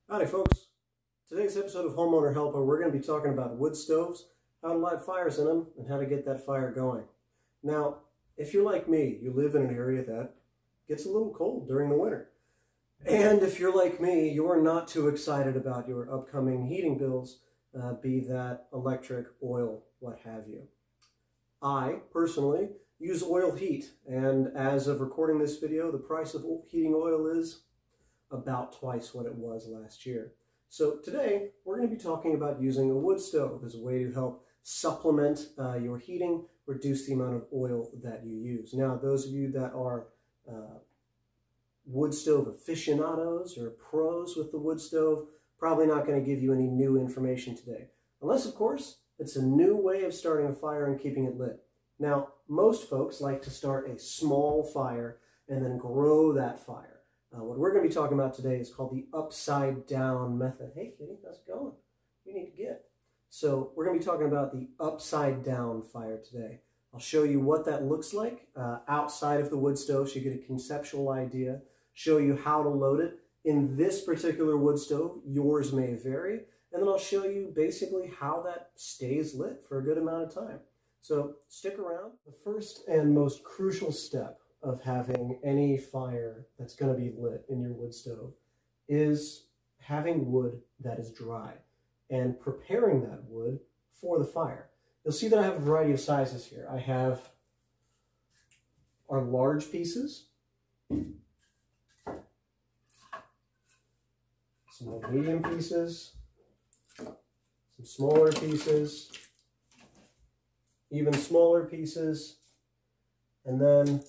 Howdy folks. Today's episode of Homeowner Helper, we're going to be talking about wood stoves, how to light fires in them, and how to get that fire going. Now, if you're like me, you live in an area that gets a little cold during the winter. And if you're like me, you're not too excited about your upcoming heating bills, be that electric, oil, what have you. I, personally, use oil heat, and as of recording this video, the price of heating oil is about twice what it was last year. So today, we're going to be talking about using a wood stove as a way to help supplement your heating, reduce the amount of oil that you use. Now, those of you that are wood stove aficionados or pros with the wood stove, probably not going to give you any new information today. Unless, of course, it's a new way of starting a fire and keeping it lit. Now, most folks like to start a small fire and then grow that fire. What we're going to be talking about today is called the upside down method. Hey, kitty, how's it going? You need to get. So we're going to be talking about the upside down fire today. I'll show you what that looks like outside of the wood stove so you get a conceptual idea, show you how to load it. In this particular wood stove, yours may vary, and then I'll show you basically how that stays lit for a good amount of time. So stick around. The first and most crucial step of having any fire that's going to be lit in your wood stove is having wood that is dry and preparing that wood for the fire. You'll see that I have a variety of sizes here. I have our large pieces, some more medium pieces, some smaller pieces, even smaller pieces, and then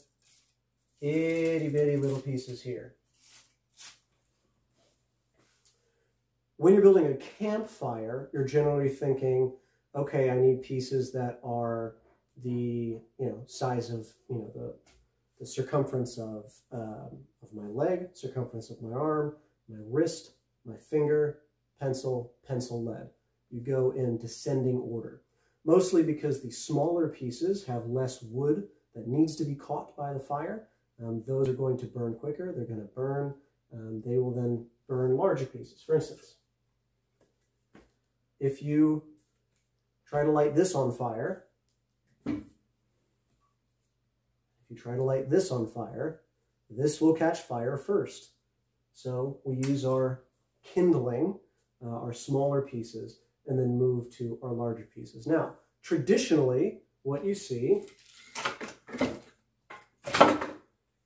itty bitty little pieces here. When you're building a campfire, you're generally thinking, okay, I need pieces that are the size of the circumference of my leg, circumference of my arm, my wrist, my finger, pencil, lead. You go in descending order. Mostly because the smaller pieces have less wood that needs to be caught by the fire. Those are going to burn quicker. They're going to burn. They will then burn larger pieces. For instance, if you try to light this on fire, this will catch fire first. So we use our kindling, our smaller pieces, and then move to our larger pieces. Now, traditionally, what you see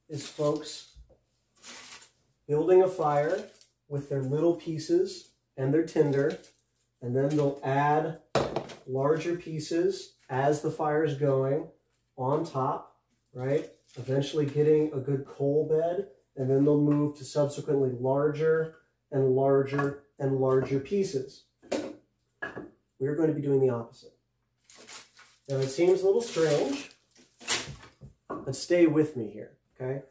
is folks building a fire with their little pieces and their tinder, and then they'll add larger pieces as the fire is going on top, right? Eventually getting a good coal bed, and then they'll move to subsequently larger and larger and larger pieces. We're going to be doing the opposite. Now, it seems a little strange, but stay with me here. Okay,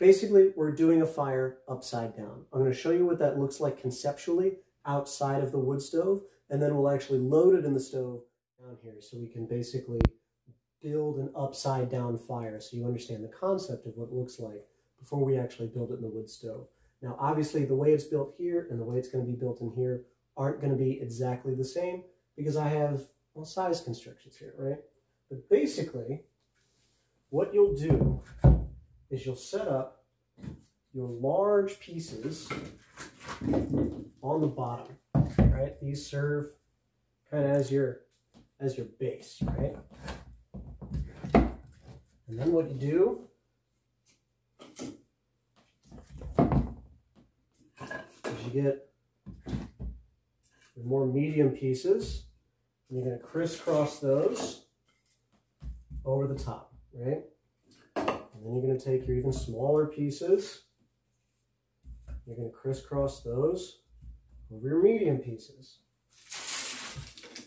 basically, we're doing a fire upside down. I'm going to show you what that looks like conceptually outside of the wood stove, and then we'll actually load it in the stove down here so we can basically build an upside down fire so you understand the concept of what it looks like before we actually build it in the wood stove. Now, obviously, the way it's built here and the way it's going to be built in here aren't going to be exactly the same because I have size constrictions here, right? But basically, what you'll do is you'll set up your large pieces on the bottom, right? These serve kind of as your base, right? And then what you do is you get your more medium pieces, and you're going to crisscross those over the top, right? And then you're going to take your even smaller pieces. You're going to crisscross those over your medium pieces.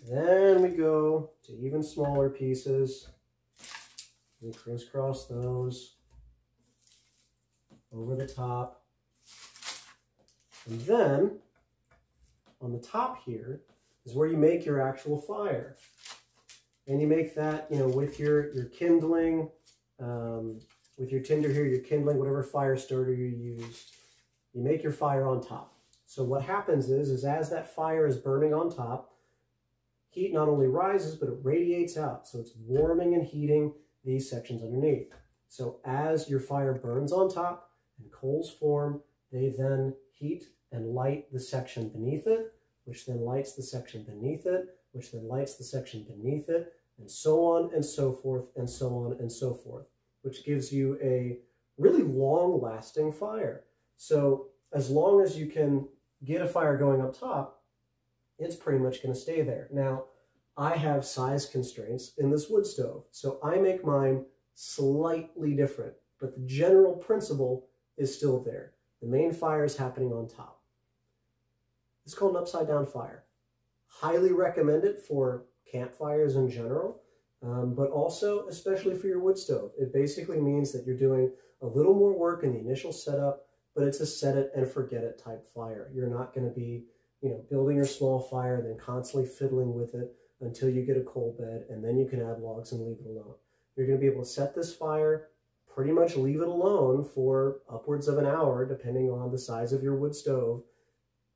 Then we go to even smaller pieces. We crisscross those over the top. And then on the top here is where you make your actual fire. And you make that, with your kindling, with your tinder here, your kindling, whatever fire starter you use. You make your fire on top. So what happens is as that fire is burning on top, heat not only rises, but it radiates out. So it's warming and heating these sections underneath. So as your fire burns on top and coals form, they then heat and light the section beneath it, which then lights the section beneath it, which then lights the section beneath it, and so on and so forth, and so on and so forth, which gives you a really long-lasting fire. So as long as you can get a fire going up top, it's pretty much going to stay there. Now, I have size constraints in this wood stove, so I make mine slightly different, but the general principle is still there. The main fire is happening on top. It's called an upside-down fire. Highly recommend it for campfires in general, but also especially for your wood stove. It basically means that you're doing a little more work in the initial setup, but it's a set it and forget it type fire. You're not going to be, building your small fire, then constantly fiddling with it until you get a coal bed, and then you can add logs and leave it alone. You're going to be able to set this fire, pretty much leave it alone for upwards of an hour, depending on the size of your wood stove.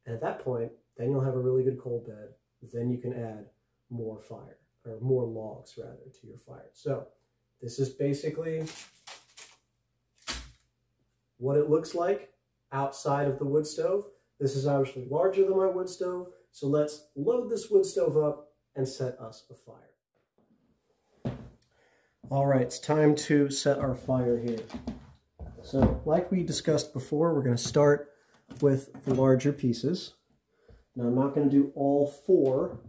And at that point, then you'll have a really good coal bed. Then you can add more fire, or more logs rather, to your fire. So this is basically what it looks like outside of the wood stove. This is obviously larger than my wood stove. So let's load this wood stove up and set us a fire. All right, it's time to set our fire here. So like we discussed before, we're going to start with the larger pieces. Now I'm not going to do all 4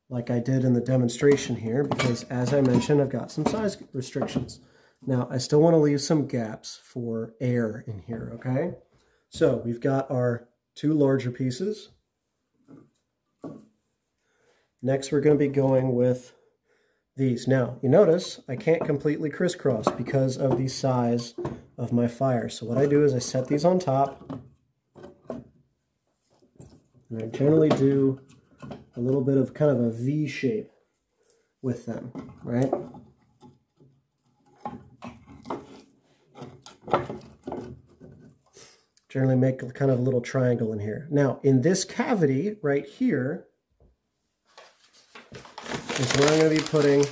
like I did in the demonstration here, because as I mentioned, I've got some size restrictions. Now I still want to leave some gaps for air in here, okay? So we've got our 2 larger pieces. Next we're going to be going with these. Now you notice I can't completely crisscross because of the size of my fire. So what I do is I set these on top, and I generally do a little bit of kind of a V shape with them, right? Generally make kind of a little triangle in here. Now, in this cavity right here is where I'm going to be putting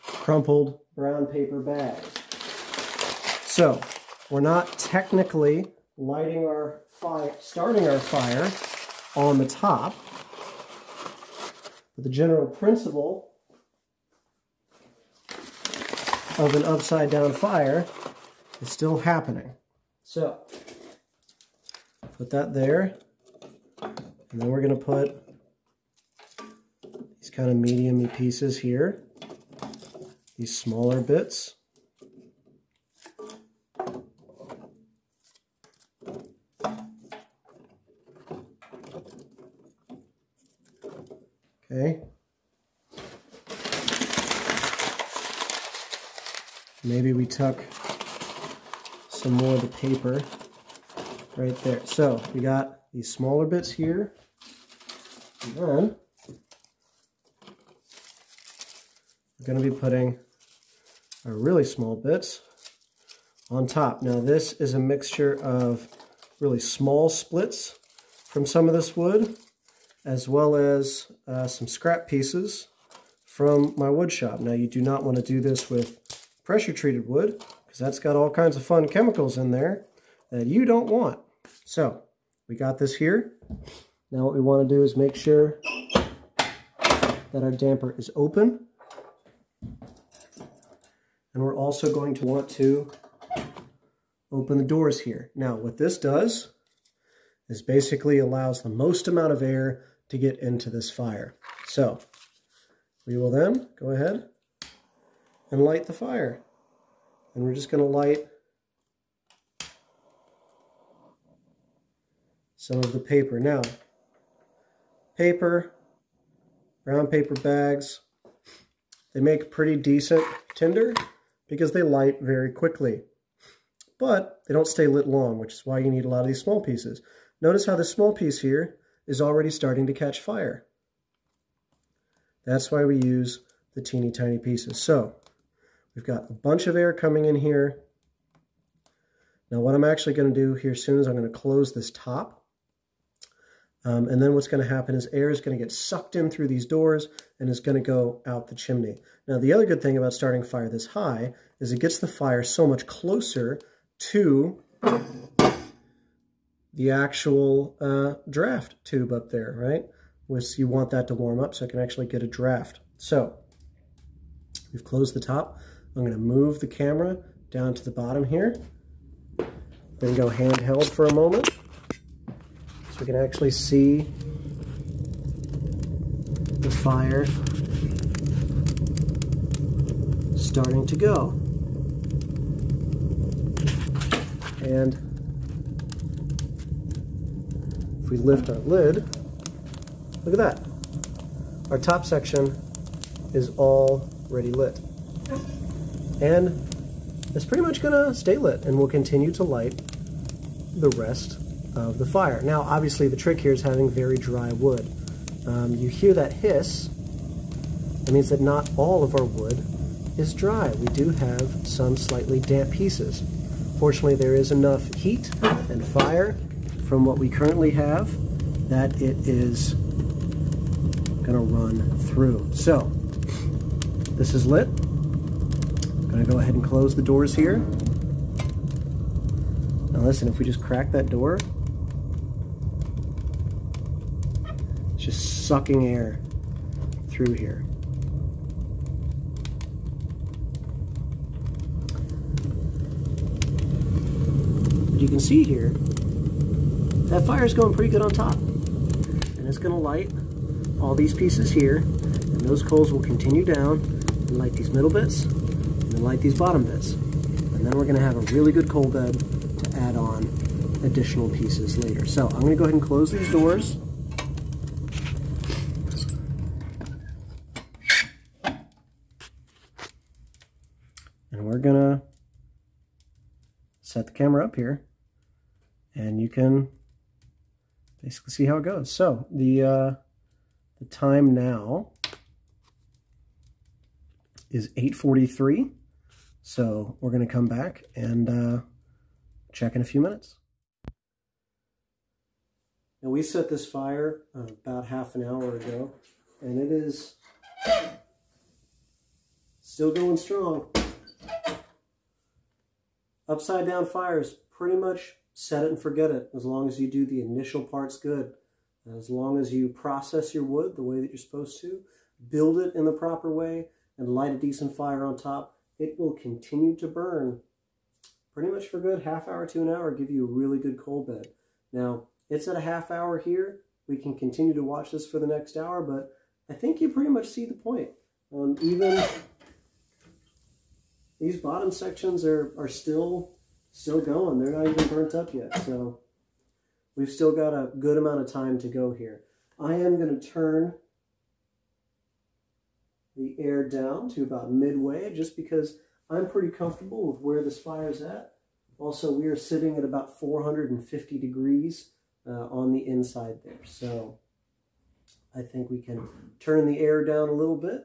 crumpled brown paper bags. So, we're not technically lighting our fire, starting our fire on the top, but the general principle of an upside down fire is still happening. So put that there, and then we're going to put these kind of medium-y pieces here, these smaller bits. Okay. Maybe we tuck some more of the paper right there. So we got these smaller bits here, and then we're going to be putting our really small bits on top. Now this is a mixture of really small splits from some of this wood, as well as some scrap pieces from my wood shop. Now you do not want to do this with pressure treated wood, because that's got all kinds of fun chemicals in there that you don't want. So we got this here. Now what we want to do is make sure that our damper is open. And we're also going to want to open the doors here. Now what this does is basically allows the most amount of air to get into this fire. So we will then go ahead and light the fire. And we're just going to light some of the paper. Now, paper, brown paper bags, they make pretty decent tinder because they light very quickly. But they don't stay lit long, which is why you need a lot of these small pieces. Notice how this small piece here is already starting to catch fire. That's why we use the teeny tiny pieces. So we've got a bunch of air coming in here. Now what I'm actually going to do here soon is I'm going to close this top. And then what's going to happen is air is going to get sucked in through these doors and is going to go out the chimney. Now the other good thing about starting a fire this high is it gets the fire so much closer to the actual draft tube up there, right? You want that to warm up so I can actually get a draft. So we've closed the top. I'm going to move the camera down to the bottom here. Then go handheld for a moment so we can actually see the fire starting to go. And if we lift our lid, look at that. Our top section is already lit. And it's pretty much going to stay lit, and we'll continue to light the rest of the fire. Now, obviously, the trick here is having very dry wood. You hear that hiss. That means that not all of our wood is dry. We do have some slightly damp pieces. Fortunately, there is enough heat and fire from what we currently have that it is going to run through. So, this is lit. I'm going to go ahead and close the doors here. Now listen, if we just crack that door, it's just sucking air through here. But you can see here, that fire's going pretty good on top. And it's going to light all these pieces here, and those coals will continue down and light these middle bits, and then light these bottom bits. And then we're going to have a really good coal bed to add on additional pieces later. So I'm going to go ahead and close these doors. And we're going to set the camera up here, and you can basically see how it goes. So the time now is 8:43. So we're going to come back and check in a few minutes. Now we set this fire about half an hour ago, and it is still going strong. Upside down fires, pretty much set it and forget it, as long as you do the initial parts good. As long as you process your wood the way that you're supposed to, build it in the proper way, and light a decent fire on top, it will continue to burn pretty much for a good half hour to an hour, give you a really good coal bed. Now, it's at a half hour here. We can continue to watch this for the next hour, but I think you pretty much see the point. Even these bottom sections are still going. They're not even burnt up yet, so we've still got a good amount of time to go here. I am going to turn the air down to about midway, just because I'm pretty comfortable with where this fire is at. Also, we are sitting at about 450 degrees on the inside there. So I think we can turn the air down a little bit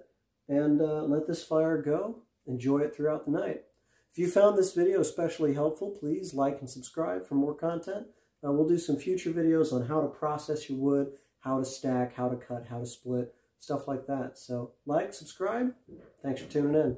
and let this fire go. Enjoy it throughout the night. If you found this video especially helpful, please like and subscribe for more content. We'll do some future videos on how to process your wood, how to stack, how to cut, how to split, stuff like that. So like, subscribe. Thanks for tuning in.